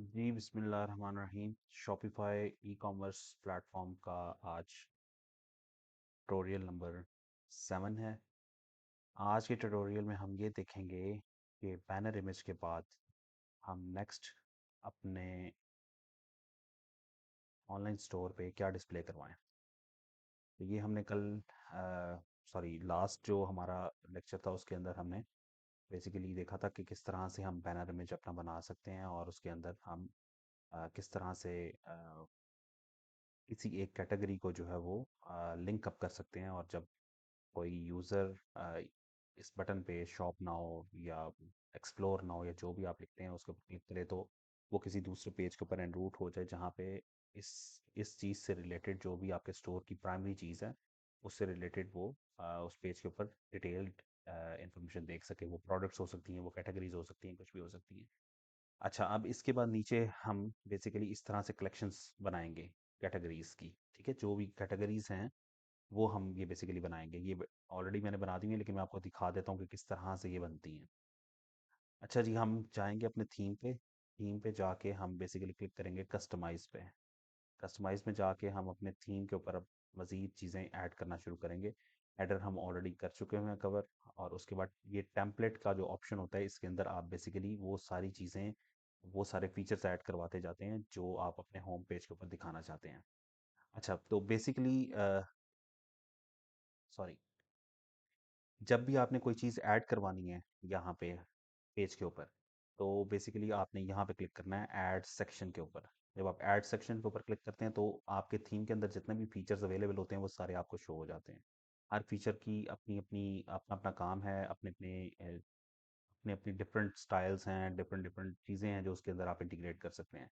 जी बिस्मिल्लाहिर्रहमानिर्रहीम। Shopify e commerce platform का आज ट्यूटोरियल नंबर 7 है। आज के ट्यूटोरियल में हम ये देखेंगे कि बैनर इमेज के बाद हम नेक्स्ट अपने ऑनलाइन स्टोर पे क्या डिस्प्ले करवाएं। तो ये हमने कल सॉरी लास्ट जो हमारा लेक्चर था उसके अंदर हमने बेसिकली देखा था कि किस तरह से हम बैनर इमेज अपना बना सकते हैं और उसके अंदर हम किस तरह से किसी एक कैटेगरी को जो है वो लिंक अप कर सकते हैं। और जब कोई यूज़र इस बटन पे शॉप नाउ या एक्सप्लोर नाउ या जो भी आप लिखते हैं उसके ऊपर क्लिक करें तो वो किसी दूसरे पेज के ऊपर एनरूट हो जाए, जहाँ पे इस इस चीज़ से रिलेटेड जो भी आपके स्टोर की प्राइमरी चीज़ है उससे रिलेटेड वो उस पेज के ऊपर डिटेल्ड इंफॉर्मेशन देख सके। वो प्रोडक्ट्स हो सकती हैं, वो कैटेगरीज हो सकती हैं, कुछ भी हो सकती हैं। अच्छा, अब इसके बाद नीचे हम बेसिकली इस तरह से कलेक्शंस बनाएंगे कैटेगरीज की। ठीक है, जो भी कैटेगरीज हैं वो हम ये बेसिकली बनाएंगे। ये ऑलरेडी मैंने बना दी है, लेकिन मैं आपको दिखा देता हूँ कि किस तरह से ये बनती हैं। अच्छा जी, हम जाएंगे अपने थीम पे। थीम पे जाके हम बेसिकली क्लिक करेंगे कस्टमाइज पे। कस्टमाइज में जाके हम अपने थीम के ऊपर अब मज़ीद चीज़ें ऐड करना शुरू करेंगे। हेडर हम ऑलरेडी कर चुके हुए हैं कवर। और उसके बाद ये टेम्पलेट का जो ऑप्शन होता है इसके अंदर आप बेसिकली वो सारी चीज़ें, वो सारे फीचर्स ऐड करवाते जाते हैं जो आप अपने होम पेज के ऊपर दिखाना चाहते हैं। अच्छा, तो बेसिकली सॉरी, जब भी आपने कोई चीज़ ऐड करवानी है यहाँ पे पेज के ऊपर, तो बेसिकली आपने यहाँ पे क्लिक करना है ऐड सेक्शन के ऊपर। जब आप ऐड सेक्शन के ऊपर क्लिक करते हैं तो आपके थीम के अंदर जितने भी फीचर्स अवेलेबल होते हैं वो सारे आपको शो हो जाते हैं। हर फीचर की अपनी अपनी अपना अपना काम है, अपने अपने अपने अपनी डिफरेंट स्टाइल्स हैं, डिफरेंट डिफरेंट चीज़ें हैं जो उसके अंदर आप इंटीग्रेट कर सकते हैं।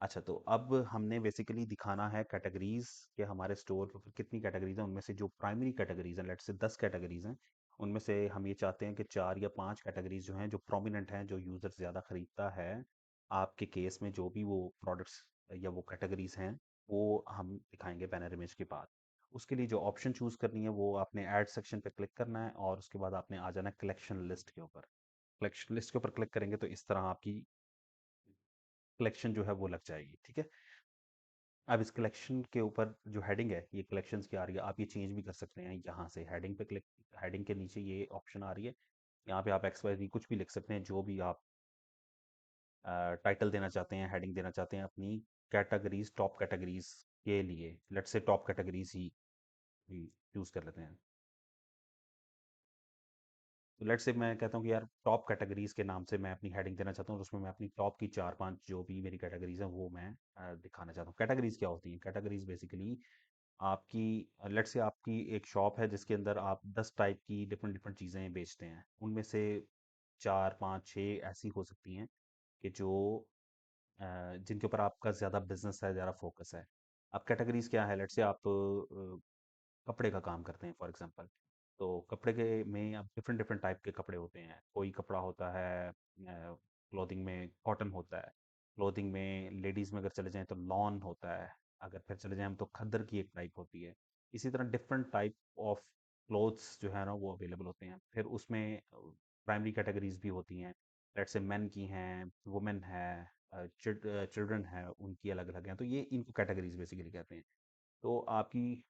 अच्छा, तो अब हमने बेसिकली दिखाना है कैटेगरीज के हमारे स्टोर पर कितनी कैटेगरीज हैं। उनमें से जो प्राइमरी कैटेगरीज हैं, लेट से 10 कैटेगरीज हैं, उनमें से हम ये चाहते हैं कि 4 या 5 कैटेगरीज जो हैं, जो प्रोमिनेंट हैं, जो यूज़र ज़्यादा खरीदता है आपके केस में, जो भी वो प्रोडक्ट्स या वो कैटेगरीज हैं, वो हम दिखाएंगे बैनर इमेज के बाद। उसके लिए जो ऑप्शन चूज़ करनी है वो आपने ऐड सेक्शन पे क्लिक करना है और उसके बाद आपने आ जाना है कलेक्शन लिस्ट के ऊपर। कलेक्शन लिस्ट के ऊपर क्लिक करेंगे तो इस तरह आपकी कलेक्शन जो है वो लग जाएगी। ठीक है, अब इस कलेक्शन के ऊपर जो हेडिंग है ये कलेक्शंस की आ रही है, आप ये चेंज भी कर सकते हैं। यहाँ से हेडिंग पे क्लिक, हेडिंग के नीचे ये ऑप्शन आ रही है, यहाँ पे आप एक्स वाई जी कुछ भी लिख सकते हैं, जो भी आप टाइटल देना चाहते हैं, हेडिंग देना चाहते हैं अपनी कैटेगरीज, टॉप कैटेगरीज के लिए। Let's say top categories he choose कर लेते हैं। तो लेट्स से मैं कहता हूँ कि यार टॉप कैटेगरीज के नाम से मैं अपनी हेडिंग देना चाहता हूँ, और उसमें मैं अपनी टॉप की 4-5 जो भी मेरी कैटेगरीज हैं वो मैं दिखाना चाहता हूँ। कैटेगरीज क्या होती हैं? कैटेगरीज बेसिकली आपकी, लेट्स से आपकी एक शॉप है जिसके अंदर आप 10 टाइप की डिफरेंट डिफरेंट चीज़ें बेचते हैं। उनमें से 4 5 6 ऐसी हो सकती हैं कि जो जिनके ऊपर आपका ज़्यादा बिजनेस है, ज़्यादा फोकस है। अब कैटेगरीज क्या है? लेट्स से आप कपड़े का काम करते हैं फॉर एग्जांपल। तो कपड़े के में अब डिफरेंट डिफरेंट टाइप के कपड़े होते हैं। कोई कपड़ा होता है क्लोथिंग में कॉटन होता है, क्लोथिंग में लेडीज़ में अगर चले जाएँ तो लॉन होता है, अगर फिर चले जाएँ हम तो खद्दर की एक टाइप होती है। इसी तरह डिफरेंट टाइप ऑफ क्लोथ्स जो है ना वो अवेलेबल होते हैं। फिर उसमें प्राइमरी कैटेगरीज भी होती हैं। लेट्स से मेन की हैं, वुमेन है, चिल्ड्रन है, उनकी अलग अलग हैं। तो ये इनको कैटेगरीज बेसिकली कहते हैं। तो आपकी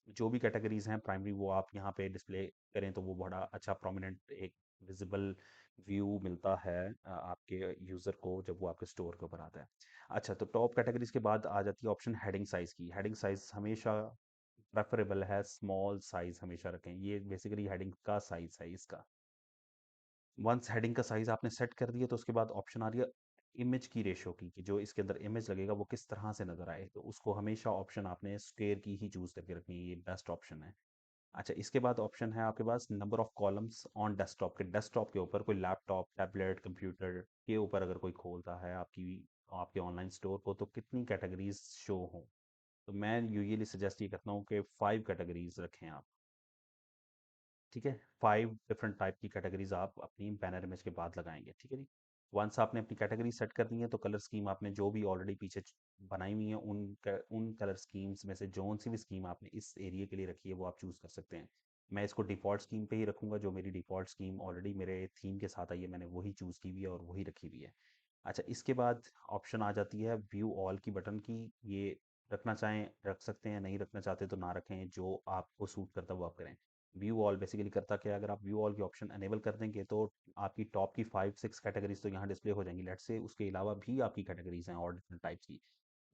जो भी कैटेगरीज हैं प्राइमरी, वो आप यहाँ पे डिस्प्ले करें तो वो बड़ा अच्छा प्रोमिनेंट एक विजिबल व्यू मिलता है आपके यूज़र को जब वो आपके स्टोर के ऊपर आता है। अच्छा, तो टॉप कैटेगरीज के बाद आ जाती है ऑप्शन हेडिंग साइज की। हेडिंग साइज हमेशा प्रेफरेबल है, स्मॉल साइज हमेशा रखें। ये बेसिकली हेडिंग का साइज है इसका। वंस हेडिंग का साइज आपने सेट कर दिया तो उसके बाद ऑप्शन आ रही है इमेज की रेशो की, कि जो इसके अंदर इमेज लगेगा वो किस तरह से नजर आए। तो उसको हमेशा ऑप्शन आपने स्क्वायर की ही चूज करके रखनी है, ये बेस्ट ऑप्शन है। अच्छा, इसके बाद ऑप्शन है आपके पास number of columns on desktop. के डेस्कटॉप के ऊपर कोई लैपटॉप, टैबलेट, कंप्यूटर के ऊपर अगर कोई खोलता है आपकी आपके ऑनलाइन स्टोर को, तो कितनी कैटेगरीज शो हो। तो मैं यूजुअली सजेस्ट ये करता हूँ कि 5 कैटेगरीज रखें आप। ठीक है, 5 डिफरेंट टाइप की कैटेगरीज आप अपनी बैनर इमेज के बाद लगाएंगे। ठीक है जी, वंस आपने अपनी कैटेगरी सेट कर दी है तो कलर स्कीम आपने जो भी ऑलरेडी पीछे बनाई हुई है उन कलर स्कीम्स में से जोन सी भी स्कीम आपने इस एरिया के लिए रखी है वो आप चूज कर सकते हैं। मैं इसको डिफ़ॉल्ट स्कीम पे ही रखूंगा, जो मेरी डिफ़ॉल्ट स्कीम ऑलरेडी मेरे थीम के साथ आई है, मैंने वही चूज़ की हुई है और वही रखी हुई है। अच्छा, इसके बाद ऑप्शन आ जाती है व्यू ऑल की बटन की। ये रखना चाहें रख सकते हैं, नहीं रखना चाहते तो ना रखें, जो आपको सूट करता है वो आप करें। व्यू ऑल बेसिकली करता क्या है, अगर आप व्यू ऑल की ऑप्शन अनेबल कर देंगे तो आपकी टॉप की 5-6 कैटेगरीज तो यहाँ डिस्प्ले हो जाएंगी। लेट्स से उसके अलावा भी आपकी कैटेगरीज हैं और डिफरेंट टाइप्स की।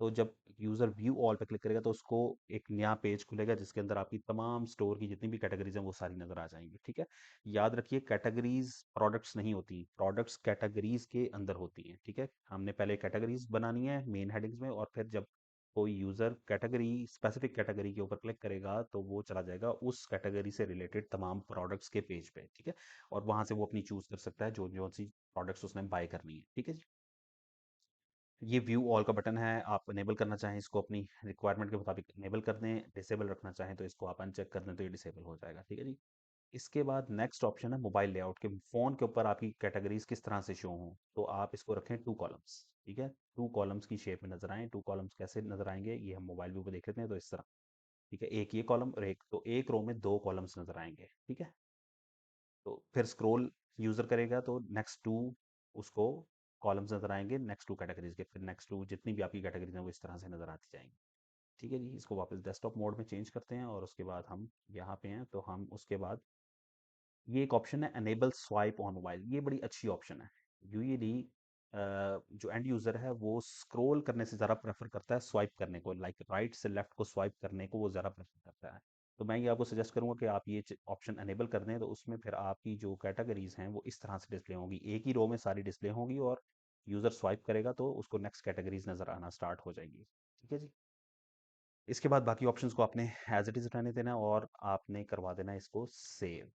तो जब यूज़र व्यू ऑल पे क्लिक करेगा तो उसको एक नया पेज खुलेगा जिसके अंदर आपकी तमाम स्टोर की जितनी भी कैटेगरीज हैं वो सारी नज़र आ जाएंगी। ठीक है, याद रखिए कैटेगरीज प्रोडक्ट्स नहीं होती, प्रोडक्ट्स कैटेगरीज के अंदर होती हैं। ठीक है, हमने पहले कैटेगरीज बनानी है मेन हेडिंग्स में, और फिर जब कोई यूज़र कैटेगरी स्पेसिफिक कैटेगरी के ऊपर क्लिक करेगा तो वो चला जाएगा उस कैटेगरी से रिलेटेड तमाम प्रोडक्ट्स के पेज पे। ठीक है, और वहां से वो अपनी चूज कर सकता है जो जो सी प्रोडक्ट्स उसने बाय करनी है। ठीक है जी, ये व्यू ऑल का बटन है, आप इनेबल करना चाहें इसको अपनी रिक्वायरमेंट के मुताबिक इनेबल कर दें, डिसेबल रखना चाहें तो इसको आप अनचेक कर दें तो ये डिसेबल हो जाएगा। ठीक है जी, इसके बाद नेक्स्ट ऑप्शन है मोबाइल लेआउट के फ़ोन के ऊपर आपकी कैटेगरीज किस तरह से शो हों, तो आप इसको रखें टू कॉलम्स। ठीक है, टू कॉलम्स की शेप में नजर आए। टू कॉलम्स कैसे नजर आएंगे ये हम मोबाइल व्यू पे देख लेते हैं, तो इस तरह। ठीक है, एक ये कॉलम और एक, तो एक रो में दो कॉलम्स नजर आएंगे। ठीक है, तो फिर स्क्रॉल यूजर करेगा तो नेक्स्ट टू उसको कॉलम्स नजर आएंगे, नेक्स्ट टू कैटेगरीज के, फिर नेक्स्ट टू जितनी भी आपकी कैटेगरीज हैं वो इस तरह से नजर आती जाएंगी। ठीक है जी, इसको वापस डेस्कटॉप मोड में चेंज करते हैं और उसके बाद हम यहाँ पे हैं, तो हम उसके बाद ये एक ऑप्शन है अनेबल स्वाइप ऑन मोबाइल। ये बड़ी अच्छी ऑप्शन है। यूजली जो एंड यूजर है वो स्क्रॉल करने से ज़्यादा प्रेफर करता है स्वाइप करने को, लाइक राइट से लेफ्ट को स्वाइप करने को वो ज़्यादा प्रेफर करता है। तो मैं ये आपको सजेस्ट करूंगा कि आप ये ऑप्शन अनेबल कर दें, तो उसमें फिर आपकी जो कैटेगरीज हैं वो इस तरह से डिस्प्ले होंगी, एक ही रो में सारी डिस्प्ले होंगी, और यूज़र स्वाइप करेगा तो उसको नेक्स्ट कैटेगरीज नज़र आना स्टार्ट हो जाएगी। ठीक है जी, इसके बाद बाकी ऑप्शंस को आपने एज इट इज़ रहने देना है और आपने करवा देना है इसको सेव।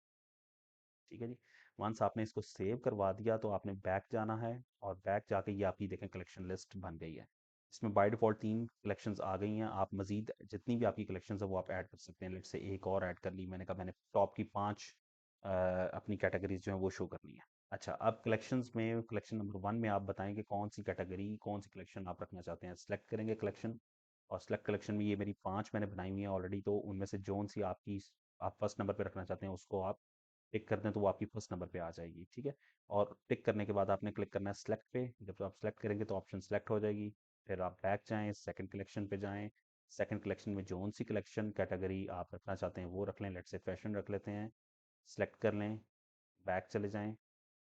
ठीक है जी, वंस आपने इसको सेव करवा दिया तो आपने बैक जाना है, और बैक जाके ये आपकी देखें कलेक्शन लिस्ट बन गई है। इसमें बाय डिफ़ॉल्ट 3 कलेक्शंस आ गई हैं, आप मज़ीद जितनी भी आपकी कलेक्शंस हैं वो आप ऐड कर सकते हैं। लेट्स से एक और ऐड कर ली, मैंने कहा मैंने टॉप की 5 अपनी कैटेगरीज़ जो हैं वो शो करनी है। अच्छा, अब कलेक्शंस में कलेक्शन नंबर 1 में आप बताएँ कि कौन-सी कैटेगरी, कौन-सी कलेक्शन आप रखना चाहते हैं। सेलेक्ट करेंगे कलेक्शन, और सेलेक्ट कलेक्शन में ये मेरी 5 मैंने बनाई हुई हैं ऑलरेडी, तो उनमें से जौन-सी आपकी आप फर्स्ट नंबर पे रखना चाहते हैं उसको आप टिक कर दें तो वो आपकी फर्स्ट नंबर पे आ जाएगी। ठीक है, और टिक करने के बाद आपने क्लिक करना है सेलेक्ट पे। जब आप सेलेक्ट करेंगे तो ऑप्शन सेलेक्ट हो जाएगी। फिर आप बैक जाएं, सेकंड कलेक्शन पे जाएं। सेकंड कलेक्शन में जोन सी कलेक्शन कैटेगरी आप रखना चाहते हैं वो रख लें, लेट्स से फैशन रख लेते हैं। सेलेक्ट कर लें, बैक चले जाएं,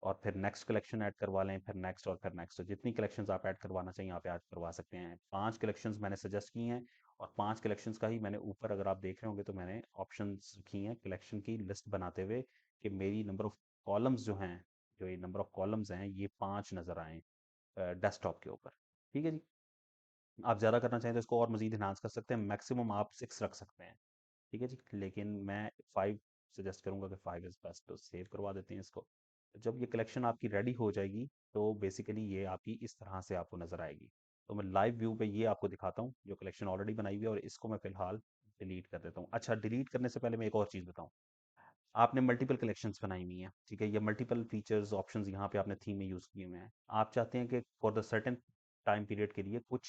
और फिर नेक्स्ट कलेक्शन ऐड करवा लें, फिर नेक्स्ट और फिर नेक्स्ट। तो जितनी कलेक्शंस आप ऐड करवाना चाहिए आप ऐड करवा सकते हैं। 5 कलेक्शंस मैंने सजेस्ट की हैं, और 5 कलेक्शंस का ही मैंने ऊपर अगर आप देख रहे होंगे तो मैंने ऑप्शंस रखी हैं कलेक्शन की लिस्ट बनाते हुए, कि मेरी नंबर ऑफ कॉलम्स जो हैं, जो ये नंबर ऑफ कॉलम्स हैं ये 5 नज़र आएँ डेस्कटॉप के ऊपर। ठीक है जी, आप ज़्यादा करना चाहें तो इसको और मज़ीद एनहांस कर सकते हैं, मैक्सिमम आप 6 रख सकते हैं। ठीक है जी, लेकिन मैं 5 सजेस्ट करूँगा कि 5 इज़ बेस्ट, तो सेव करवा देते हैं इसको। जब ये कलेक्शन आपकी रेडी हो जाएगी तो बेसिकली ये आपकी इस तरह से आपको नज़र आएगी। तो मैं लाइव व्यू पे ये आपको दिखाता हूँ जो कलेक्शन ऑलरेडी बनाई हुई है, और इसको मैं फ़िलहाल डिलीट कर देता हूँ। अच्छा, डिलीट करने से पहले मैं एक और चीज़ बताऊँ। आपने मल्टीपल कलेक्शंस बनाई हुई हैं, ठीक है, या मल्टीपल फीचर्स ऑप्शंस यहाँ पे आपने थीम में यूज़ किए हुए हैं। आप चाहते हैं कि for the certain time period के लिए कुछ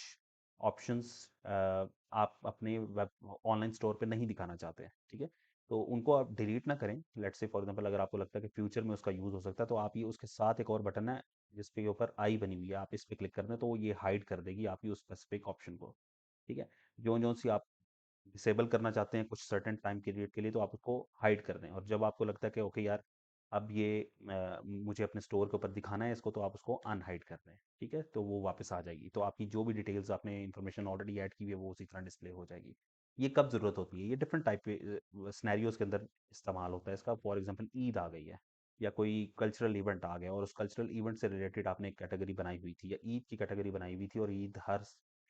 ऑप्शंस आप अपने वेब ऑनलाइन स्टोर पे नहीं दिखाना चाहते हैं। ठीक है, तो उनको आप डिलीट ना करें। लेट्स से फॉर एग्जांपल अगर आपको लगता है कि फ्यूचर में उसका यूज़ हो सकता है, तो आप ये उसके साथ एक और बटन है जिसके ऊपर आई बनी हुई है, आप इस पे क्लिक कर दें तो वो ये हाइड कर देगी आपकी उस स्पेसिफिक ऑप्शन को। ठीक है, जो जो सी आप डिसेबल करना चाहते हैं कुछ सर्टेन टाइम पीरियड के लिए तो आप उसको हाइड कर दें, और जब आपको लगता है कि ओके यार अब ये मुझे अपने स्टोर के ऊपर दिखाना है इसको, तो आप उसको अनहाइड कर दें। ठीक है, तो वो वापस आ जाएगी, तो आपकी जो भी डिटेल्स आपने इन्फॉर्मेशन ऑलरेडी ऐड की हुई है वो उसी तरह डिस्प्ले हो जाएगी। ये कब ज़रूरत होती है, ये डिफरेंट टाइप के सिनेरियोज के अंदर इस्तेमाल होता है इसका। फॉर एग्जांपल ईद आ गई है, या कोई कल्चरल इवेंट आ गया और उस कल्चरल इवेंट से रिलेटेड आपने एक कैटेगरी बनाई हुई थी, या ईद की कैटेगरी बनाई हुई थी, और ईद हर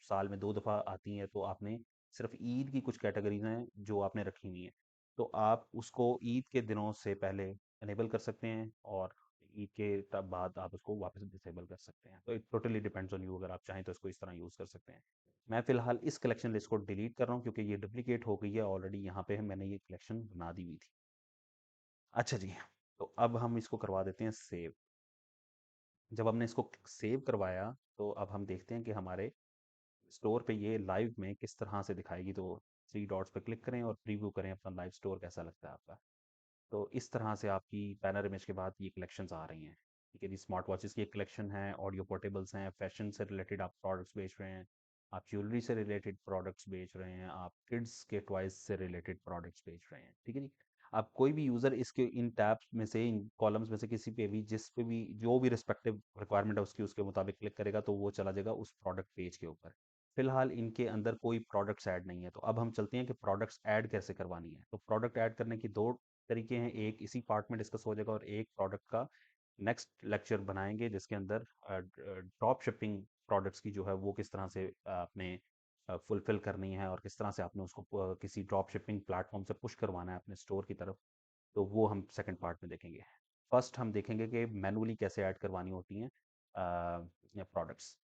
साल में 2 दफ़ा आती है, तो आपने सिर्फ ईद की कुछ कैटेगरीज हैं जो आपने रखी हुई हैं, तो आप उसको ईद के दिनों से पहले इनेबल कर सकते हैं, और ईद के तब बाद आप उसको वापस डिसेबल कर सकते हैं। तो it totally depends on you, अगर आप चाहें तो इसको इस तरह यूज़ कर सकते हैं। मैं फिलहाल इस कलेक्शन लिस्ट को डिलीट कर रहा हूँ क्योंकि ये डुप्लीकेट हो गई है ऑलरेडी, यहाँ पे मैंने ये कलेक्शन बना दी हुई थी। अच्छा जी, तो अब हम इसको करवा देते हैं सेव। जब हमने इसको सेव करवाया तो अब हम देखते हैं कि हमारे स्टोर पे ये लाइव में किस तरह से दिखाएगी। तो 3 डॉट्स पे क्लिक करें और प्रीव्यू करें अपना लाइव स्टोर कैसा लगता है आपका। तो इस तरह से आपकी बैनर इमेज के बाद ये कलेक्शंस आ रही हैं। ठीक है जी, स्मार्ट वॉचेस की एक कलेक्शन है, ऑडियो पोर्टेबल्स हैं, फैशन से रिलेटेड आप प्रोडक्ट्स बेच रहे हैं, आप ज्वेलरी से रिलेटेड प्रोडक्ट्स बेच रहे हैं, आप किड्स के टॉयज से रिलेटेड प्रोडक्ट्स बेच रहे हैं, ठीक है जी। आप कोई भी यूज़र इसके इन टैब्स में से, इन कॉलम्स में से किसी पे भी, जिस पे भी जो भी रिस्पेक्टिव रिक्वायरमेंट है उसकी, उसके मुताबिक क्लिक करेगा तो वो चला जाएगा उस प्रोडक्ट पेज के ऊपर। फिलहाल इनके अंदर कोई प्रोडक्ट्स ऐड नहीं है, तो अब हम चलते हैं कि प्रोडक्ट्स ऐड कैसे करवानी है। तो प्रोडक्ट ऐड करने की दो तरीके हैं, एक इसी पार्ट में डिस्कस हो जाएगा और एक प्रोडक्ट का नेक्स्ट लेक्चर बनाएंगे जिसके अंदर ड्रॉप शिपिंग प्रोडक्ट्स की जो है वो किस तरह से आपने फुलफिल करनी है और किस तरह से आपने उसको किसी ड्रॉप शिपिंग प्लेटफॉर्म से पुश करवाना है अपने स्टोर की तरफ। तो वो हम सेकंड पार्ट में देखेंगे। फर्स्ट हम देखेंगे कि मैनुअली कैसे ऐड करवानी होती हैं प्रोडक्ट्स।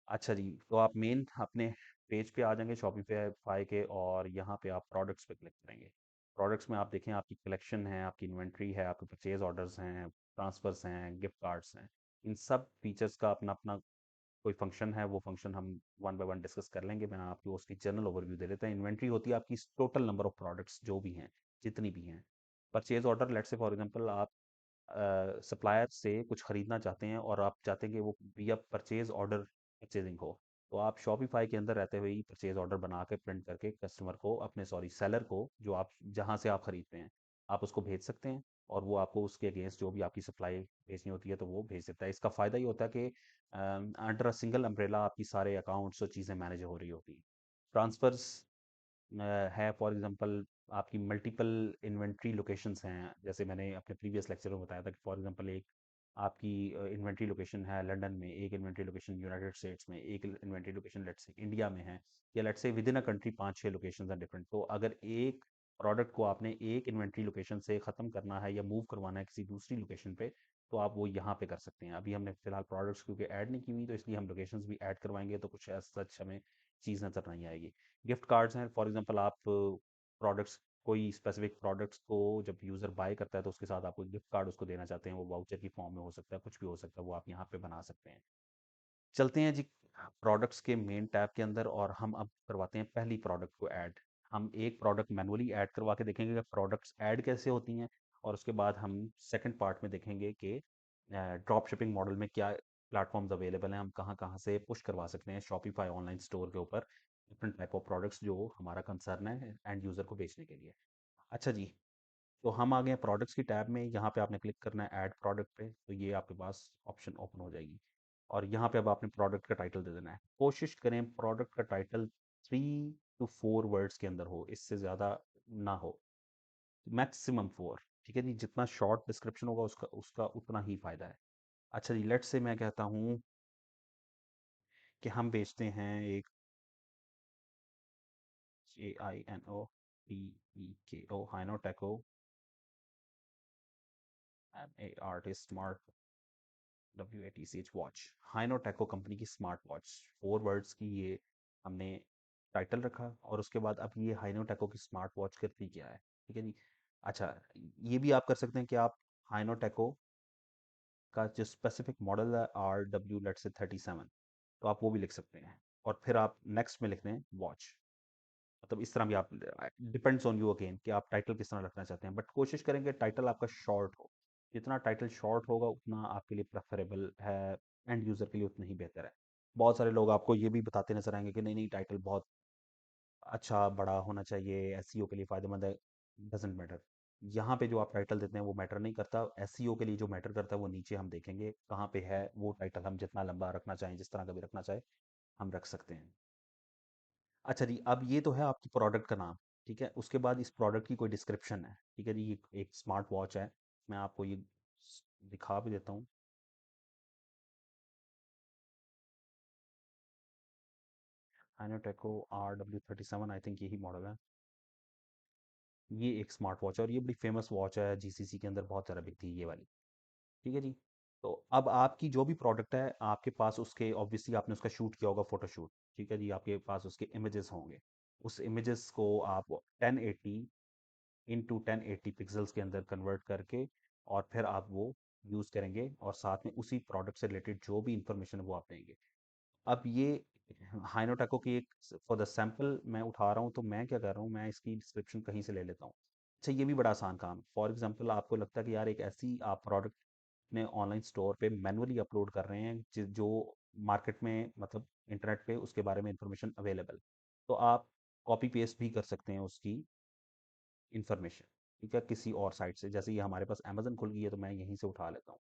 अच्छा जी, तो आप मेन अपने पेज पे आ जाएंगे शॉपिफाई के, और यहाँ पे आप प्रोडक्ट्स पे क्लिक करेंगे। प्रोडक्ट्स में आप देखें आपकी कलेक्शन है, आपकी इन्वेंट्री है, आपके परचेज ऑर्डर्स हैं, ट्रांसफर्स हैं, गिफ्ट कार्ड्स हैं। इन सब फीचर्स का अपना अपना कोई फंक्शन है, वो फंक्शन हम वन बाय वन डिस्कस कर लेंगे। मैं आपको उसकी जनरल ओवरव्यू दे देता हूँ। इन्वेंट्री होती है आपकी टोटल नंबर ऑफ प्रोडक्ट्स जो भी हैं, जितनी भी हैं। Purchase order, let's say for example आप सप्लायर से कुछ खरीदना चाहते हैं और आप चाहते हैं कि वो विया परचेज ऑर्डर परचेजिंग हो, तो आप शॉपिफाई के अंदर रहते हुए ही परचेज ऑर्डर बना के प्रिंट करके कस्टमर को, अपने सॉरी सेलर को, जो आप जहाँ से आप खरीदते हैं, आप उसको भेज सकते हैं और वो आपको उसके अगेंस्ट जो भी आपकी सप्लाई भेजनी होती है तो वो भेज देता है। इसका फ़ायदा ये होता है कि अंडर अ सिंगल अम्ब्रेला आपकी सारे अकाउंट्स और चीज़ें मैनेज हो रही होती हैं। ट्रांसफर्स है फॉर एग्जांपल, आपकी मल्टीपल इन्वेंट्री लोकेशंस हैं, जैसे मैंने अपने प्रीवियस लेक्चर में बताया था कि फॉर एग्जांपल एक आपकी इन्वेंट्री लोकेशन है लंदन में, एक इन्वेंट्री लोकेशन यूनाइटेड स्टेट्स में, एक inventory location let's say India में है, या let's say with in a country 5-6 locations हैं डिफरेंट। तो अगर एक प्रोडक्ट को आपने एक इन्वेंट्री लोकेशन से ख़त्म करना है या मूव करवाना है किसी दूसरी लोकेशन पे, तो आप वो यहाँ पे कर सकते हैं। अभी हमने फिलहाल प्रोडक्ट्स क्योंकि ऐड नहीं की हुई, तो इसलिए हम लोकेशंस भी ऐड करवाएंगे तो कुछ एज सच हमें चीज़ नज़र नहीं आएगी। गिफ्ट कार्ड्स हैं, फॉर एग्जांपल आप प्रोडक्ट्स, कोई स्पेसिफिक प्रोडक्ट्स को जब यूज़र बाय करता है तो उसके साथ आप कोई गिफ्ट कार्ड उसको देना चाहते हैं, वो वाउचर की फॉर्म में हो सकता है, कुछ भी हो सकता है, वो आप यहाँ पे बना सकते हैं। चलते हैं जी प्रोडक्ट्स के मेन टैब के अंदर और हम अब करवाते हैं पहली प्रोडक्ट को ऐड। हम एक प्रोडक्ट मैनुअली ऐड करवा के देखेंगे कि प्रोडक्ट्स ऐड कैसे होती हैं, और उसके बाद हम सेकंड पार्ट में देखेंगे कि ड्रॉप शिपिंग मॉडल में क्या प्लेटफॉर्म्स अवेलेबल हैं, हम कहाँ कहाँ से पुश करवा सकते हैं शॉपिफाई ऑनलाइन स्टोर के ऊपर डिफरेंट टाइप ऑफ प्रोडक्ट्स जो हमारा कंसर्न है एंड यूज़र को बेचने के लिए। अच्छा जी, तो हम आ गए हैं प्रोडक्ट्स की टैब में। यहाँ पे आपने क्लिक करना है ऐड प्रोडक्ट पे, तो ये आपके पास ऑप्शन ओपन हो जाएगी और यहाँ पे अब आपने प्रोडक्ट का टाइटल दे देना है। कोशिश करें प्रोडक्ट का टाइटल 3 to 4 वर्ड्स के अंदर हो, इससे ज़्यादा ना हो, मैक्सिमम 4। ठीक है जी, जितना शॉर्ट डिस्क्रिप्शन होगा उसका उसका उतना ही फायदा है। अच्छा जी, लेट्स से मैं कहता हूँ कि हम बेचते हैं एक JINOTEKO हाइनोटेको MART स्मार्ट WATCH वॉच, हाइनोटेको कंपनी की स्मार्ट वॉच, 4 वर्ड्स की ये हमने टाइटल रखा। और उसके बाद अब ये हाइनोटेको की स्मार्ट वॉच करती क्या है, ठीक है जी। अच्छा, ये भी आप कर सकते हैं कि आप हाइनोटेको का जो स्पेसिफिक मॉडल है RW लेट से 37, तो आप वो भी लिख सकते हैं और फिर आप नेक्स्ट में लिख दें वॉच। मतलब इस तरह भी आप, डिपेंड्स ऑन यू अगेन कि आप टाइटल किस तरह रखना चाहते हैं, बट कोशिश करेंगे टाइटल आपका शॉर्ट हो। जितना टाइटल शॉर्ट होगा उतना आपके लिए प्रेफरेबल है, एंड यूज़र के लिए उतना ही बेहतर है। बहुत सारे लोग आपको ये भी बताते नजर आएंगे कि नहीं नहीं टाइटल बहुत अच्छा बड़ा होना चाहिए, एसईओ के लिए फ़ायदेमंद है। डजेंट मैटर, यहाँ पे जो आप टाइटल देते हैं वो मैटर नहीं करता। एसईओ के लिए जो मैटर करता है वो नीचे हम देखेंगे कहाँ पे है वो टाइटल, हम जितना लंबा रखना चाहें, जिस तरह का भी रखना चाहे हम रख सकते हैं। अच्छा जी, अब ये तो है आपकी प्रोडक्ट का नाम, ठीक है। उसके बाद इस प्रोडक्ट की कोई डिस्क्रिप्शन है, ठीक है जी। ये एक स्मार्ट वॉच है, मैं आपको ये दिखा भी देता हूँ। हाइनोटेको RW37, आई थिंक यही मॉडल है। ये एक स्मार्ट वॉच है और ये बड़ी फेमस वॉच है, जीसीसी के अंदर बहुत ज़्यादा बिकती है ये वाली, ठीक है जी। तो अब आपकी जो भी प्रोडक्ट है आपके पास, उसके ऑब्वियसली आपने उसका शूट किया होगा फोटोशूट, ठीक है जी। आपके पास उसके इमेजेस होंगे, उस इमेजेस को आप 1080 पिक्सल्स के अंदर कन्वर्ट करके और फिर आप वो यूज़ करेंगे और साथ में उसी प्रोडक्ट से रिलेटेड जो भी इंफॉर्मेशन वो आप देंगे। अब ये हाइनोटेको की एक, फॉर द सैंपल मैं उठा रहा हूँ, तो मैं क्या कर रहा हूँ, मैं इसकी डिस्क्रिप्शन कहीं से ले लेता हूँ। अच्छा, ये भी बड़ा आसान काम है। फॉर एग्जांपल आपको लगता है कि यार एक ऐसी आप प्रोडक्ट अपने ऑनलाइन स्टोर पे मैनुअली अपलोड कर रहे हैं जो मार्केट में मतलब इंटरनेट पे उसके बारे में इंफॉर्मेशन अवेलेबल। तो आप कॉपी पेस्ट भी कर सकते हैं उसकी इंफॉर्मेशन, ठीक है, किसी और साइट से। जैसे ये हमारे पास अमेजन खुल गई है तो मैं यहीं से उठा लेता हूँ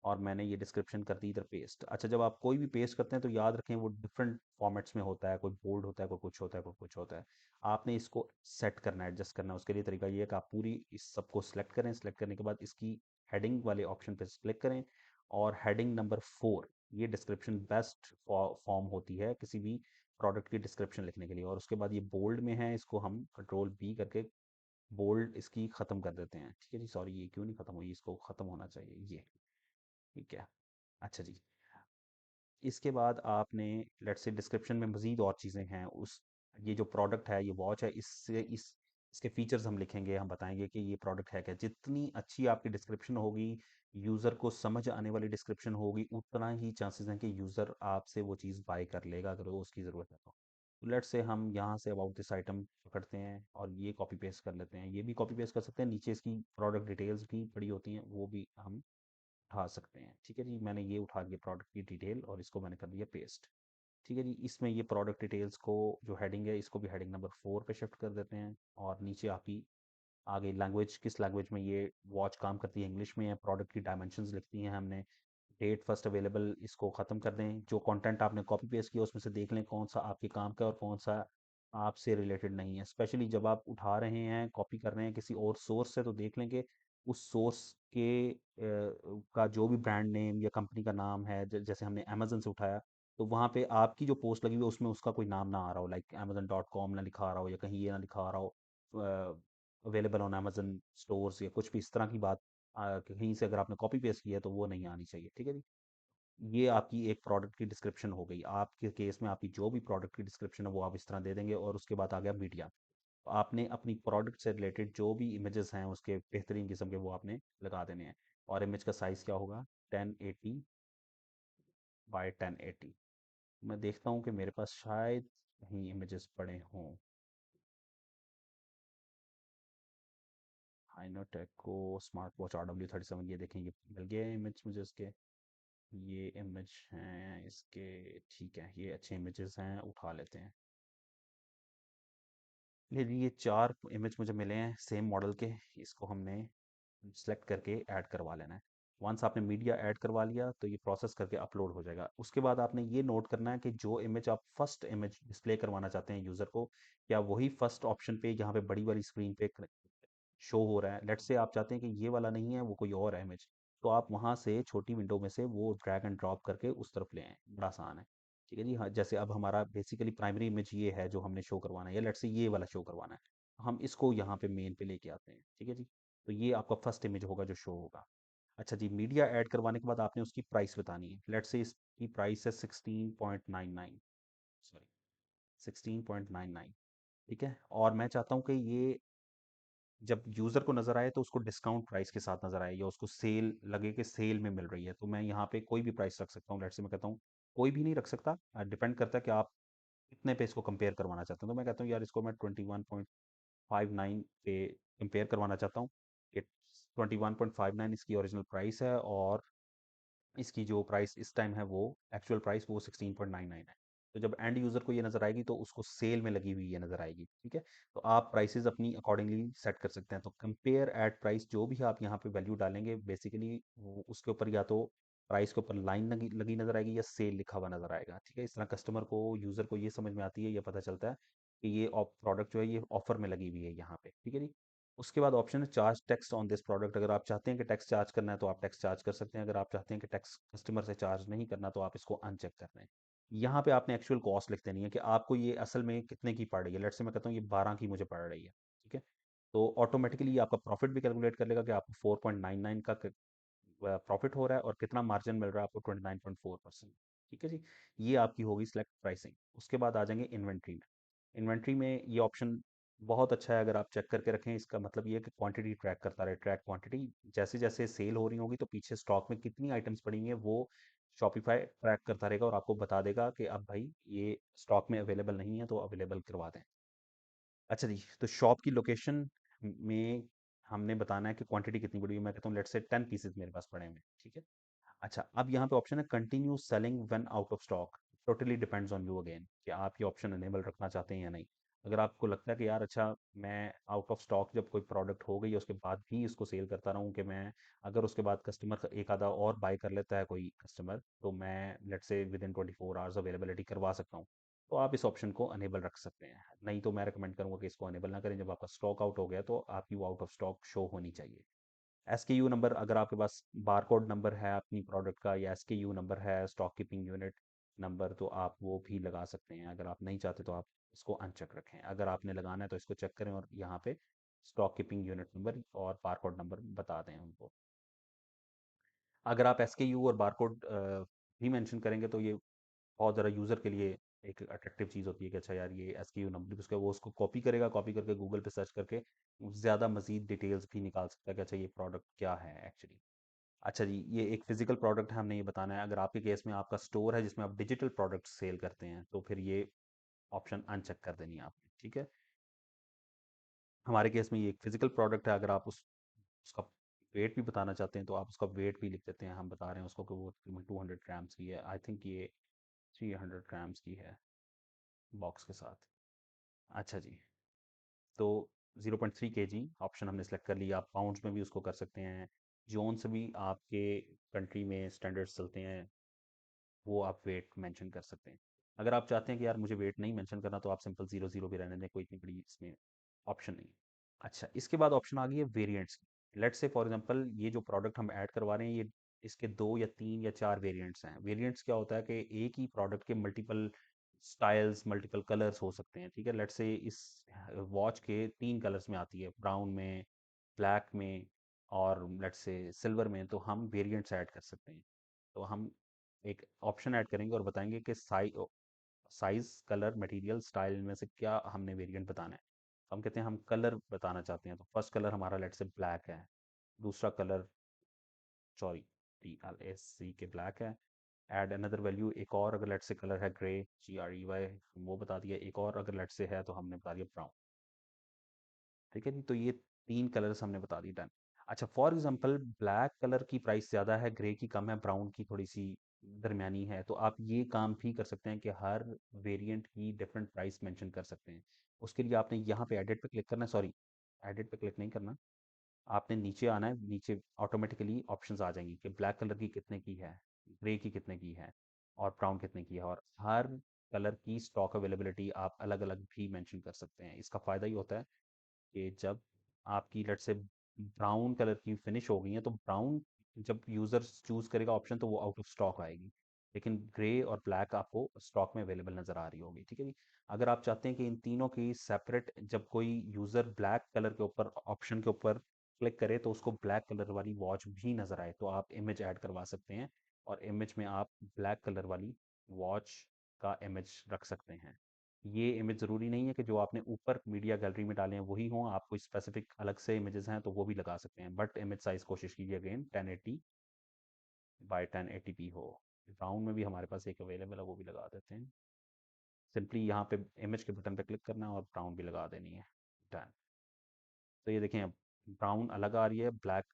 और मैंने ये डिस्क्रिप्शन कर दी इधर पेस्ट। अच्छा, जब आप कोई भी पेस्ट करते हैं तो याद रखें वो डिफरेंट फॉर्मेट्स में होता है, कोई बोल्ड होता है, कोई कुछ होता है, कोई कुछ होता है। आपने इसको सेट करना है, एडजस्ट करना है। उसके लिए तरीका ये है कि आप पूरी इस सबको सिलेक्ट करें। सिलेक्ट करने के बाद इसकी हेडिंग वाले ऑप्शन पे क्लिक करें और हेडिंग नंबर 4, ये डिस्क्रिप्शन बेस्ट फॉर्म होती है किसी भी प्रोडक्ट की डिस्क्रिप्शन लिखने के लिए। और उसके बाद ये बोल्ड में है, इसको हम कंट्रोल बी करके बोल्ड इसकी ख़त्म कर देते हैं। ठीक है जी, सॉरी ये क्यों नहीं ख़त्म हुई, इसको ख़त्म होना चाहिए ये। ठीक है। अच्छा जी, इसके बाद आपने लेट्स से डिस्क्रिप्शन में मज़ीद और चीज़ें हैं उस, ये जो प्रोडक्ट है, ये वॉच है, इससे इसके फीचर्स हम लिखेंगे, हम बताएंगे कि ये प्रोडक्ट है क्या। जितनी अच्छी आपकी डिस्क्रिप्शन होगी, यूज़र को समझ आने वाली डिस्क्रिप्शन होगी, उतना ही चांसेस हैं कि यूज़र आपसे वो चीज़ बाय कर लेगा अगर वो उसकी ज़रूरत है तो लेट्स से हम यहाँ से अबाउट दिस आइटम पकड़ते हैं और ये कॉपी पेस्ट कर लेते हैं। ये भी कॉपी पेस्ट कर सकते हैं, नीचे इसकी प्रोडक्ट डिटेल्स भी पड़ी होती हैं, वो भी हम उठा सकते हैं। ठीक है जी, मैंने ये उठा लिया प्रोडक्ट की डिटेल और इसको मैंने कर दिया पेस्ट। ठीक है जी, इसमें ये प्रोडक्ट डिटेल्स को जो हेडिंग है इसको भी हेडिंग नंबर 4 पे शिफ्ट कर देते हैं। और नीचे आप ही आगे लैंग्वेज, किस लैंग्वेज में ये वॉच काम करती है, इंग्लिश में है। प्रोडक्ट की डायमेंशंस लिखती हैं हमने। डेट फर्स्ट अवेलेबल, इसको ख़त्म कर दें। जो कंटेंट आपने कॉपी पेस्ट किया उसमें से देख लें कौन सा आपके काम का है और कौन सा आपसे रिलेटेड नहीं है। स्पेशली जब आप उठा रहे हैं, कॉपी कर रहे हैं किसी और सोर्स से, तो देख लें कि उस सोर्स के का जो भी ब्रांड नेम या कंपनी का नाम है, जैसे हमने अमेजन से उठाया, तो वहाँ पे आपकी जो पोस्ट लगी हुई है उसमें उसका कोई नाम ना आ रहा हो, लाइक amazon.com ना लिखा आ रहा हो, या कहीं ये ना लिखा आ रहा हो अवेलेबल ऑन अमेजन स्टोर्स या कुछ भी इस तरह की बात कहीं से अगर आपने कॉपी पेस्ट किया है तो वो नहीं आनी चाहिए। ठीक है जी, ये आपकी एक प्रोडक्ट की डिस्क्रिप्शन हो गई। आपके केस में आपकी जो भी प्रोडक्ट की डिस्क्रिप्शन है वो आप इस तरह दे देंगे। और उसके बाद आ गया मीडिया। तो आपने अपनी प्रोडक्ट से रिलेटेड जो भी इमेजेस हैं उसके बेहतरीन किस्म के वो आपने लगा देने हैं। और इमेज का साइज़ क्या होगा, 1080 बाय 1080। मैं देखता हूँ कि मेरे पास शायद कहीं इमेजेस पड़े हों। हाइनोटेको स्मार्ट वॉच RW37, ये देखें, ये मिल गया है इमेज मुझे इसके। ये इमेज हैं इसके, ठीक है, ये अच्छे इमेजेस हैं, उठा लेते हैं। ये 4 इमेज मुझे मिले हैं सेम मॉडल के। इसको हमने सेलेक्ट करके ऐड करवा लेना है। वंस आपने मीडिया ऐड करवा लिया तो ये प्रोसेस करके अपलोड हो जाएगा। उसके बाद आपने ये नोट करना है कि जो इमेज आप फर्स्ट इमेज डिस्प्ले करवाना चाहते हैं यूज़र को, क्या वही फर्स्ट ऑप्शन पे यहाँ पे बड़ी वाली स्क्रीन पे शो हो रहा है। लेट्स से आप चाहते हैं कि ये वाला नहीं है, वो कोई और है इमेज, तो आप वहाँ से छोटी विंडो में से वो ड्रैग एंड ड्रॉप करके उस तरफ ले आएँ, बड़ा आसान है। ठीक है जी, हाँ, जैसे अब हमारा बेसिकली प्राइमरी इमेज ये है जो हमने शो करवाना है, या लेट्स से ये वाला शो करवाना है, हम इसको यहाँ पे मेन पे लेके आते हैं। ठीक है जी, तो ये आपका फर्स्ट इमेज होगा जो शो होगा। अच्छा जी, मीडिया ऐड करवाने के बाद आपने उसकी प्राइस बतानी है। लेट्स से इसकी प्राइस है 16.99, सॉरी 16.99। ठीक है, और मैं चाहता हूँ कि ये जब यूज़र को नज़र आए तो उसको डिस्काउंट प्राइस के साथ नज़र आए, या उसको सेल लगे कि सेल में मिल रही है। तो मैं यहाँ पे कोई भी प्राइस रख सकता हूँ। लेट्स से मैं कहता हूँ, कोई भी नहीं रख सकता, डिपेंड करता है कि आप कितने पे इसको कंपेयर करवाना चाहते हैं। तो मैं कहता हूँ यार इसको मैं 21.59 पे कंपेयर करवाना चाहता हूँ कि 21.59 इसकी ओरिजिनल प्राइस है, और इसकी जो प्राइस इस टाइम है वो एक्चुअल प्राइस वो 16.99 है। तो जब एंड यूज़र को ये नज़र आएगी तो उसको सेल में लगी हुई ये नज़र आएगी। ठीक है, तो आप प्राइसेस अपनी अकॉर्डिंगली सेट कर सकते हैं। तो कंपेयर एट प्राइस, जो भी आप यहाँ पे वैल्यू डालेंगे बेसिकली उसके ऊपर या तो प्राइस के ऊपर लाइन लगी लगी नज़र आएगी या सेल लिखा हुआ नज़र आएगा। ठीक है, इस तरह कस्टमर को, यूज़र को ये समझ में आती है, ये पता चलता है कि ये प्रोडक्ट जो है ये ऑफर में लगी हुई है यहाँ पे। ठीक है जी, उसके बाद ऑप्शन है charge tax on this product. अगर आप चाहते हैं कि टैक्स चार्ज करना है तो आप टैक्स चार्ज कर सकते हैं। अगर आप चाहते हैं कि टैक्स कस्टमर से चार्ज नहीं करना तो आप इसको अनचेक कर दें। यहाँ पे आपने एक्चुअल कॉस्ट लिख देनी है कि आपको ये असल में कितने की पड़ रही है। लेट्स से मैं कहता हूँ ये 12 की मुझे पड़ रही है। ठीक है, तो ऑटोमेटिकली ये आपका प्रॉफिट भी कैलकुलेट कर लेगा कि आपको 4.99 का प्रॉफिट हो रहा है और कितना मार्जिन मिल रहा है आपको, 29.4%। ठीक है जी, ये आपकी होगी सिलेक्ट प्राइसिंग। उसके बाद आ जाएंगे इन्वेंट्री में। इन्वेंट्री में ये ऑप्शन बहुत अच्छा है, अगर आप चेक करके रखें। इसका मतलब ये है कि क्वांटिटी ट्रैक करता रहे, ट्रैक क्वांटिटी। जैसे जैसे सेल हो रही होगी तो पीछे स्टॉक में कितनी आइटम्स पड़ी हुई हैं वो शॉपिफाई ट्रैक करता रहेगा और आपको बता देगा कि अब भाई ये स्टॉक में अवेलेबल नहीं है तो अवेलेबल करवा दें। अच्छा जी, तो शॉप की लोकेशन में हमने बताना है कि क्वांटिटी कितनी पड़ी है। मैं कहता हूँ लेट्स से 10 पीसेस मेरे पास पड़े हुए हैं, ठीक है। अच्छा, अब यहाँ पे ऑप्शन है continue selling when out of stock. Totally depends on you again कि आप ये ऑप्शन अनेबल रखना चाहते हैं या नहीं। अगर आपको लगता है कि यार अच्छा, मैं आउट ऑफ स्टॉक जब कोई प्रोडक्ट हो गई है उसके बाद भी इसको सेल करता रहूं, कि मैं अगर उसके बाद कस्टमर एक आधा और बाय कर लेता है कोई कस्टमर, तो मैं let's say with in 24 hours availability करवा सकता हूँ, तो आप इस ऑप्शन को अनेबल रख सकते हैं। नहीं तो मैं रिकमेंड करूंगा कि इसको अनेबल ना करें। जब आपका स्टॉक आउट हो गया तो आपकी वो आउट ऑफ स्टॉक शो होनी चाहिए। एसकेयू नंबर, अगर आपके पास बारकोड नंबर है अपनी प्रोडक्ट का, या एसकेयू नंबर है, स्टॉक कीपिंग यूनिट नंबर, तो आप वो भी लगा सकते हैं। अगर आप नहीं चाहते तो आप इसको अनचेक रखें। अगर आपने लगाना है तो इसको चेक करें और यहाँ पे स्टॉक कीपिंग यूनिट नंबर और बारकोड नंबर बता दें उनको। अगर आप एसकेयू और बारकोड भी मेंशन करेंगे तो ये बहुत ज़रा यूज़र के लिए एक अट्रैक्टिव चीज़ होती है कि अच्छा यार ये एसकेयू नंबर, उसका वो उसको कॉपी करेगा, कॉपी करके गूगल पे सर्च करके ज़्यादा मजीद डिटेल्स भी निकाल सकता है कि अच्छा ये प्रोडक्ट क्या है एक्चुअली। अच्छा जी, ये एक फिजिकल प्रोडक्ट है, हमने ये बताना है। अगर आपके केस में आपका स्टोर है जिसमें आप डिजिटल प्रोडक्ट सेल करते हैं, तो फिर ये ऑप्शन अनचेक कर देनी है आपने, ठीक है। हमारे केस में ये एक फिजिकल प्रोडक्ट है। अगर आप उसका वेट भी बताना चाहते हैं तो आप उसका वेट भी लिख देते हैं। हम बता रहे हैं उसको कि वो 200 ग्राम्स की है। आई थिंक ये 300 ग्राम्स की है बॉक्स के साथ। अच्छा जी, तो 0.3 kg ऑप्शन हमने सेलेक्ट कर लिया। आप पाउंड्स में भी उसको कर सकते हैं, जोन से भी आपके कंट्री में स्टैंडर्ड्स चलते हैं, वो आप वेट मेंशन कर सकते हैं। अगर आप चाहते हैं कि यार मुझे वेट नहीं मेंशन करना, तो आप सिंपल 0 0 भी रहने दें, कोई इतनी बड़ी इसमें ऑप्शन नहीं है। अच्छा, इसके बाद ऑप्शन आ गई है वेरिएंट्स की। लेट्स से फॉर एग्जांपल ये जो प्रोडक्ट हम ऐड करवा रहे हैं, ये इसके 2 या 3 या 4 वेरिएंट्स हैं। वेरिएंट्स क्या होता है कि एक ही प्रोडक्ट के मल्टीपल स्टाइल्स, मल्टीपल कलर्स हो सकते हैं, ठीक है। लेट्स से इस वॉच के 3 कलर्स में आती है, ब्राउन में, ब्लैक में और लेट्स से सिल्वर में, तो हम वेरिएंट्स ऐड कर सकते हैं। तो हम एक ऑप्शन ऐड करेंगे और बताएंगे कि साइज, कलर, मटेरियल, स्टाइल, इनमें से क्या हमने वेरिएंट बताना है। तो हम कहते हैं हम कलर बताना चाहते हैं, तो फर्स्ट कलर हमारा लेट से ब्लैक है। दूसरा कलर, सॉरी, TLSC के ब्लैक है। ऐड अनदर वैल्यू, एक और अगर लेट से कलर है ग्रे, GREY, वो बता दिया। एक और अगर लेट से है तो हमने बता दिया ब्राउन, ठीक है जी। तो ये 3 कलर्स हमने बता दी, डन। अच्छा, फॉर एग्जांपल ब्लैक कलर की प्राइस ज़्यादा है, ग्रे की कम है, ब्राउन की थोड़ी सी दरमियानी है, तो आप ये काम भी कर सकते हैं कि हर वेरिएंट की डिफरेंट प्राइस मेंशन कर सकते हैं। उसके लिए आपने यहाँ पे एडिट पे क्लिक करना है, सॉरी, एडिट पे क्लिक नहीं करना, आपने नीचे आना है। नीचे ऑटोमेटिकली ऑप्शंस आ जाएंगी कि ब्लैक कलर की कितने की है, ग्रे की कितने की है और ब्राउन कितने की है, और हर कलर की स्टॉक अवेलेबिलिटी आप अलग अलग भी मेंशन कर सकते हैं। इसका फ़ायदा ही होता है कि जब आपकी लेट्स से ब्राउन कलर की फिनिश हो गई है, तो ब्राउन जब यूज़र चूज़ करेगा ऑप्शन, तो वो आउट ऑफ स्टॉक आएगी। लेकिन ग्रे और ब्लैक आपको स्टॉक में अवेलेबल नज़र आ रही होगी, ठीक है जी। अगर आप चाहते हैं कि इन तीनों की सेपरेट, जब कोई यूज़र ब्लैक कलर के ऊपर ऑप्शन के ऊपर क्लिक करे तो उसको ब्लैक कलर वाली वॉच भी नज़र आए, तो आप इमेज ऐड करवा सकते हैं और इमेज में आप ब्लैक कलर वाली वॉच का इमेज रख सकते हैं। ये इमेज ज़रूरी नहीं है कि जो आपने ऊपर मीडिया गैलरी में डाले हैं वही हों, आप कोई स्पेसिफिक अलग से इमेजेस हैं तो वो भी लगा सकते हैं, बट इमेज साइज़ कोशिश कीजिए अगेन 1080 बाय 1080p हो। ब्राउन में भी हमारे पास एक अवेलेबल है, वो भी लगा देते हैं। सिंपली यहाँ पे इमेज के बटन पे क्लिक करना है और ब्राउन भी लगा देनी है, डन। तो ये देखें, अब ब्राउन अलग आ रही है, ब्लैक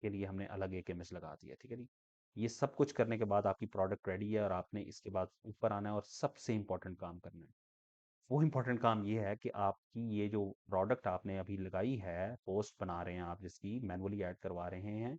के लिए हमने अलग एक इमेज लगा दी है, ठीक है जी। ये सब कुछ करने के बाद आपकी प्रोडक्ट रेडी है और आपने इसके बाद ऊपर आना है और सबसे इम्पोर्टेंट काम करना है। वो इम्पोर्टेंट काम ये है कि आपकी ये जो प्रोडक्ट आपने अभी लगाई है, पोस्ट बना रहे हैं आप जिसकी मैनुअली ऐड करवा रहे हैं,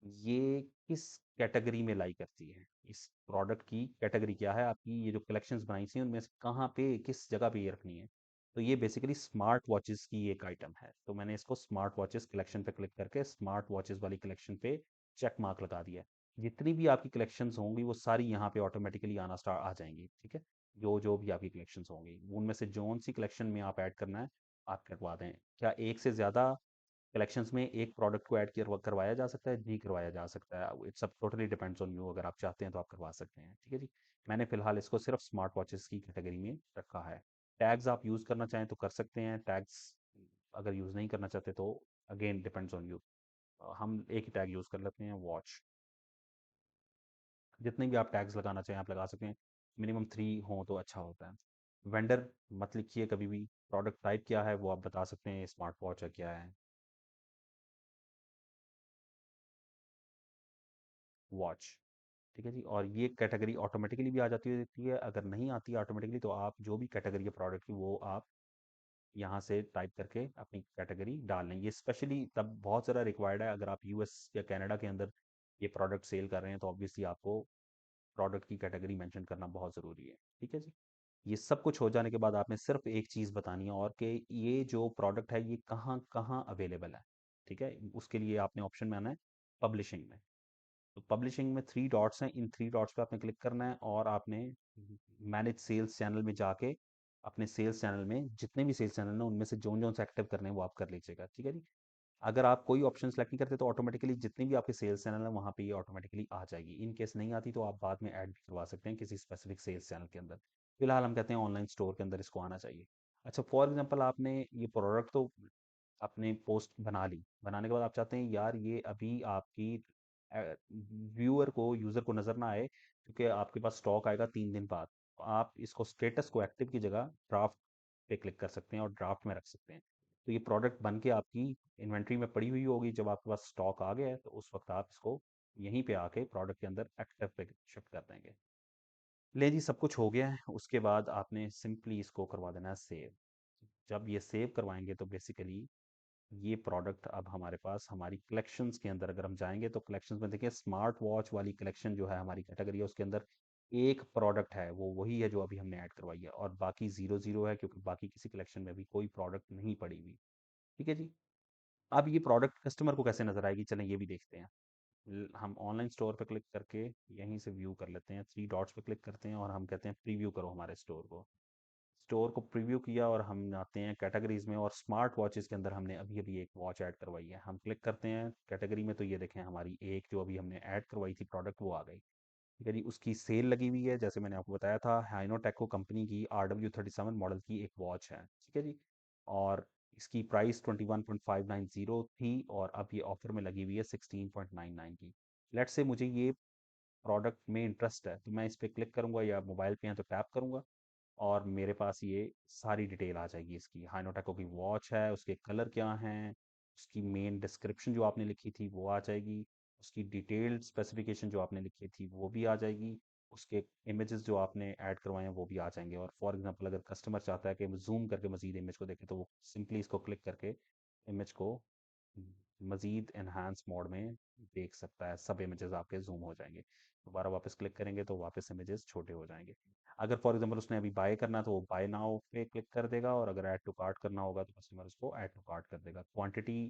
ये किस कैटेगरी में लाई करती है। इस प्रोडक्ट की कैटेगरी क्या है, आपकी ये जो कलेक्शंस बनाई थी उनमें से कहाँ पे, किस जगह पे ये रखनी है। तो ये बेसिकली स्मार्ट वॉचेस की एक आइटम है, तो मैंने इसको स्मार्ट वॉचेस कलेक्शन पे क्लिक करके स्मार्ट वॉचेस वाली कलेक्शन पे चेक मार्क लगा दिया है। जितनी भी आपकी कलेक्शंस होंगी वो सारी यहाँ पे ऑटोमेटिकली आना स्टार्ट आ जाएंगी, ठीक है। जो जो भी आपकी कलेक्शंस होंगी उनमें से जोन सी कलेक्शन में आप ऐड करना है, आप करवा दें। क्या एक से ज़्यादा कलेक्शंस में एक प्रोडक्ट को ऐड करवाया जा सकता है? जी, करवाया जा सकता है। इट्स सब टोटली डिपेंड्स ऑन यू, अगर आप चाहते हैं तो आप करवा सकते हैं, ठीक है जी। मैंने फिलहाल इसको सिर्फ स्मार्ट वॉचेस की कैटेगरी में रखा है। टैग्स आप यूज़ करना चाहें तो कर सकते हैं, टैग्स अगर यूज़ नहीं करना चाहते तो अगेन डिपेंड्स ऑन यू। हम एक ही टैग यूज़ कर लेते हैं, वॉच। जितने भी आप टैग्स लगाना चाहें आप लगा सकते हैं, मिनिमम 3 हों तो अच्छा होता है। वेंडर मत लिखिए कभी भी, प्रोडक्ट टाइप क्या है वो आप बता सकते हैं, स्मार्ट वॉच है क्या है। वॉच। ठीक है जी, और ये कैटेगरी ऑटोमेटिकली भी आ जाती है, अगर नहीं आती है ऑटोमेटिकली तो आप जो भी कैटेगरी है प्रोडक्ट की वो आप यहाँ से टाइप करके अपनी कैटेगरी डाल लें। ये स्पेशली तब बहुत ज़्यादा रिक्वायर्ड है अगर आप यूएस या कनाडा के अंदर ये प्रोडक्ट सेल कर रहे हैं, तो ऑब्वियसली आपको प्रोडक्ट की कैटेगरी मेंशन करना बहुत ज़रूरी है। ठीक है जी। ये सब कुछ हो जाने के बाद आपने सिर्फ एक चीज़ बतानी है और कि ये जो प्रोडक्ट है ये कहाँ कहाँ अवेलेबल है। ठीक है, उसके लिए आपने ऑप्शन में आना है पब्लिशिंग में। तो पब्लिशिंग में थ्री डॉट्स हैं, इन थ्री डॉट्स पे आपने क्लिक करना है और आपने मैनेज सेल्स चैनल में जाके अपने सेल्स चैनल में जितने भी सेल्स चैनल हैं उनमें से जोन जोन से एक्टिव करने हैं वो आप कर लीजिएगा। ठीक है जी। अगर आप कोई ऑप्शन सेलेक्ट नहीं करते तो ऑटोमेटिकली जितनी भी आपके सेल्स चैनल है वहाँ पे ये ऑटोमेटिकली आ जाएगी। इन केस नहीं आती तो आप बाद में ऐड भी करवा सकते हैं किसी स्पेसिफिक सेल्स चैनल के अंदर। फिलहाल हम कहते हैं ऑनलाइन स्टोर के अंदर इसको आना चाहिए। अच्छा, फॉर एग्जांपल आपने ये प्रोडक्ट तो आपने पोस्ट बना ली, बनाने के बाद आप चाहते हैं यार ये अभी आपकी व्यूअर को यूज़र को नज़र ना आए क्योंकि आपके पास स्टॉक आएगा 3 दिन बाद। तो आप इसको स्टेटस को एक्टिव की जगह ड्राफ्ट पे क्लिक कर सकते हैं और ड्राफ्ट में रख सकते हैं। तो ये प्रोडक्ट बन के आपकी इन्वेंट्री में पड़ी हुई होगी, जब आपके पास स्टॉक आ गया है तो उस वक्त आप इसको यहीं पे आके प्रोडक्ट के अंदर एक्टिव पे शिफ्ट कर देंगे। ले जी, सब कुछ हो गया है, उसके बाद आपने सिंपली इसको करवा देना है सेव। जब ये सेव करवाएंगे तो बेसिकली ये प्रोडक्ट अब हमारे पास हमारी कलेक्शंस के अंदर अगर हम जाएंगे तो कलेक्शंस में देखिए स्मार्ट वॉच वाली कलेक्शन जो है हमारी कैटेगरी है उसके अंदर एक प्रोडक्ट है, वो वही है जो अभी हमने ऐड करवाई है और बाकी ज़ीरो ज़ीरो है क्योंकि बाकी किसी कलेक्शन में भी कोई प्रोडक्ट नहीं पड़ी हुई। ठीक है जी। अब ये प्रोडक्ट कस्टमर को कैसे नजर आएगी, चलें ये भी देखते हैं। हम ऑनलाइन स्टोर पे क्लिक करके यहीं से व्यू कर लेते हैं, थ्री डॉट्स पे क्लिक करते हैं और हम कहते हैं प्रीव्यू करो हमारे स्टोर को। स्टोर को प्रीव्यू किया और हम आते हैं कैटेगरीज में और स्मार्ट वॉचेस के अंदर हमने अभी अभी एक वॉच ऐड करवाई है। हम क्लिक करते हैं कैटेगरी में तो ये देखें हमारी एक जो अभी हमने ऐड करवाई थी प्रोडक्ट वो आ गई। ठीक है जी, उसकी सेल लगी हुई है, जैसे मैंने आपको बताया था हाइनोटेको कंपनी की RW37 मॉडल की एक वॉच है। ठीक है जी। और इसकी प्राइस 21.590 थी और अब ये ऑफर में लगी हुई है 16.99 की। लेट्स से मुझे ये प्रोडक्ट में इंटरेस्ट है तो मैं इस पर क्लिक करूंगा या मोबाइल पे हैं तो टैप करूंगा और मेरे पास ये सारी डिटेल आ जाएगी। इसकी हाइनोटेको की वॉच है, उसके कलर क्या हैं, उसकी मेन डिस्क्रिप्शन जो आपने लिखी थी वो आ जाएगी, उसकी डिटेल्ड स्पेसिफिकेशन जो आपने लिखी थी वो भी आ जाएगी, उसके इमेजेस जो आपने ऐड करवाए हैं वो भी आ जाएंगे। और फॉर एग्जांपल अगर कस्टमर चाहता है कि जूम करके मजीद इमेज को देखे तो वो सिंपली इसको क्लिक करके इमेज को मजीद एनहांस मोड में देख सकता है, सब इमेजेस आपके जूम हो जाएंगे। दोबारा वापस क्लिक करेंगे तो वापस इमेजेस छोटे हो जाएंगे। अगर फॉर एग्जांपल उसने अभी बाय करना है तो वो बाय नाउ पे क्लिक कर देगा और अगर ऐड टू कार्ट करना होगा तो कस्टमर उसको ऐड टू कार्ट कर देगा। क्वांटिटी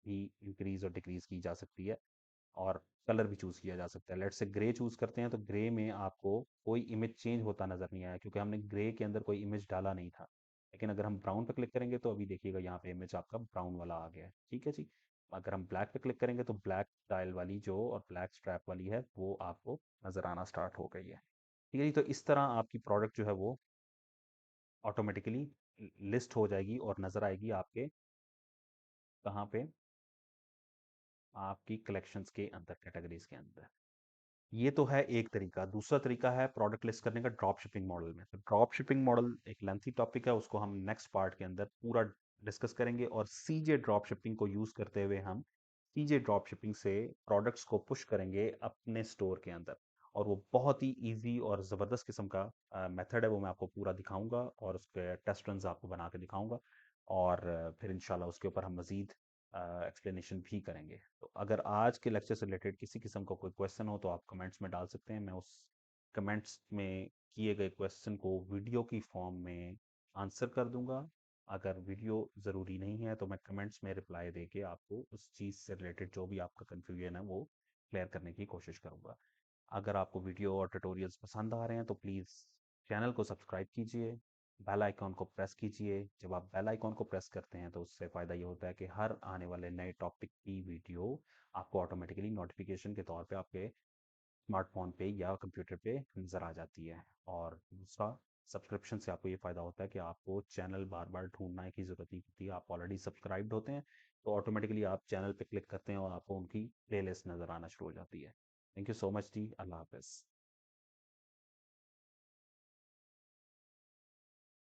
भी इंक्रीज और डिक्रीज की जा सकती है और कलर भी चूज़ किया जा सकता है। लेट्स से ग्रे चूज़ करते हैं तो ग्रे में आपको कोई इमेज चेंज होता नज़र नहीं आया क्योंकि हमने ग्रे के अंदर कोई इमेज डाला नहीं था। लेकिन अगर हम ब्राउन पे क्लिक करेंगे तो अभी देखिएगा यहाँ पे इमेज आपका ब्राउन वाला आ गया है। ठीक है जी। अगर हम ब्लैक पे क्लिक करेंगे तो ब्लैक डायल वाली जो और ब्लैक स्ट्रैप वाली है वो आपको नज़र आना स्टार्ट हो गई है। ठीक है जी। तो इस तरह आपकी प्रोडक्ट जो है वो ऑटोमेटिकली लिस्ट हो जाएगी और नज़र आएगी आपके कहाँ पे, आपकी कलेक्शंस के अंदर, कैटेगरीज के अंदर। ये तो है एक तरीका। दूसरा तरीका है प्रोडक्ट लिस्ट करने का ड्रॉप शिपिंग मॉडल में। तो ड्रॉप शिपिंग मॉडल एक लेंथी टॉपिक है, उसको हम नेक्स्ट पार्ट के अंदर पूरा डिस्कस करेंगे और सीजे ड्रॉप शिपिंग को यूज करते हुए हम सीजे ड्रॉप शिपिंग से प्रोडक्ट्स को पुश करेंगे अपने स्टोर के अंदर। और वो बहुत ही इजी और ज़बरदस्त किस्म का मेथड है, वो मैं आपको पूरा दिखाऊंगा और उसके टेस्ट रन्स आपको बना के दिखाऊंगा और फिर इंशाल्लाह उसके ऊपर हम मज़ीद एक्सप्लेनेशन भी करेंगे। तो अगर आज के लेक्चर से रिलेटेड किसी किस्म का कोई क्वेश्चन हो तो आप कमेंट्स में डाल सकते हैं, मैं उस कमेंट्स में किए गए क्वेश्चन को वीडियो की फॉर्म में आंसर कर दूंगा। अगर वीडियो ज़रूरी नहीं है तो मैं कमेंट्स में रिप्लाई देके आपको उस चीज़ से रिलेटेड जो भी आपका कन्फ्यूजन है वो क्लियर करने की कोशिश करूंगा। अगर आपको वीडियो और ट्यूटोरियल्स पसंद आ रहे हैं तो प्लीज़ चैनल को सब्सक्राइब कीजिए, बेल आइकॉन को प्रेस कीजिए। जब आप बेल आइकॉन को प्रेस करते हैं तो उससे फ़ायदा ये होता है कि हर आने वाले नए टॉपिक की वीडियो आपको ऑटोमेटिकली नोटिफिकेशन के तौर पे आपके स्मार्टफोन पे या कंप्यूटर पे नज़र आ जाती है। और दूसरा, सब्सक्रिप्शन से आपको ये फ़ायदा होता है कि आपको चैनल बार बार ढूंढने की ज़रूरत नहीं होती, आप ऑलरेडी सब्सक्राइब्ड होते हैं तो ऑटोमेटिकली आप चैनल पे क्लिक करते हैं और आपको उनकी प्लेलिस्ट नज़र आना शुरू हो जाती है। थैंक यू सो मच जी, अल्लाह हाफ़िज़।